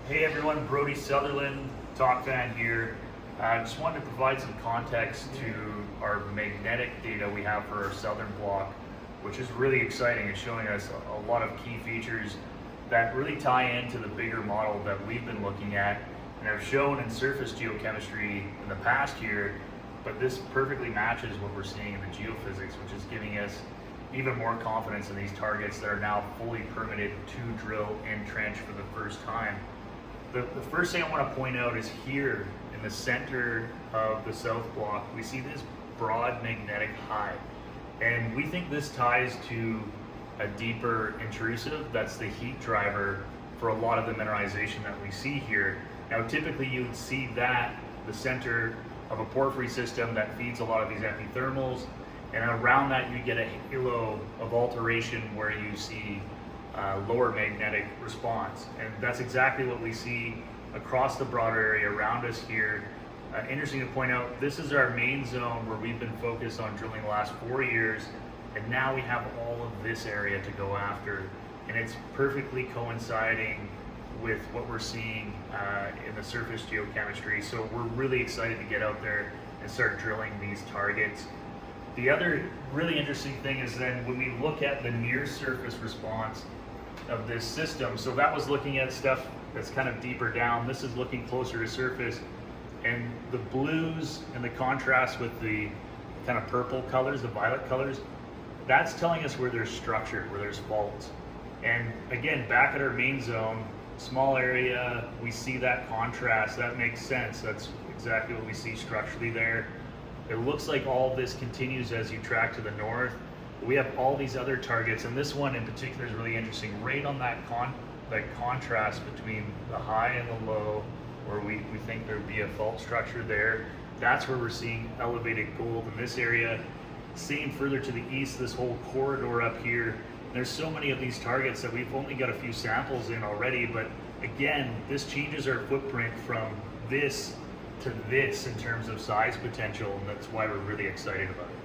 Hey everyone, Brody Sutherland, Tocvan here. I just wanted to provide some context to our magnetic data we have for our southern block, which is really exciting. It's showing us a lot of key features that really tie into the bigger model that we've been looking at and have shown in surface geochemistry in the past year, but this perfectly matches what we're seeing in the geophysics, which is giving us even more confidence in these targets that are now fully permitted to drill and trench for the first time. The first thing I want to point out is here in the center of the south block, we see this broad magnetic high. And we think this ties to a deeper intrusive that's the heat driver for a lot of the mineralization that we see here. Now, typically you would see that the center of a porphyry system that feeds a lot of these epithermals, and around that you get a halo of alteration where you see lower magnetic response. And that's exactly what we see across the broader area around us here. Interesting to point out, this is our main zone where we've been focused on drilling the last 4 years, and now we have all of this area to go after. And it's perfectly coinciding with what we're seeing in the surface geochemistry. So we're really excited to get out there and start drilling these targets. The other really interesting thing is then when we look at the near surface response of this system, so that was looking at stuff that's kind of deeper down. This is looking closer to surface, and the blues and the contrast with the kind of purple colors, the violet colors, that's telling us where there's structure, where there's faults. And again, back at our main zone, small area, we see that contrast. That makes sense. That's exactly what we see structurally there. It looks like all this continues as you track to the north. We have all these other targets, and this one in particular is really interesting. Right on that contrast between the high and the low, where we think there'd be a fault structure there. That's where we're seeing elevated gold in this area. Seeing further to the east, this whole corridor up here, there's so many of these targets that we've only got a few samples in already, but again, this changes our footprint from this to this in terms of size potential, and that's why we're really excited about it.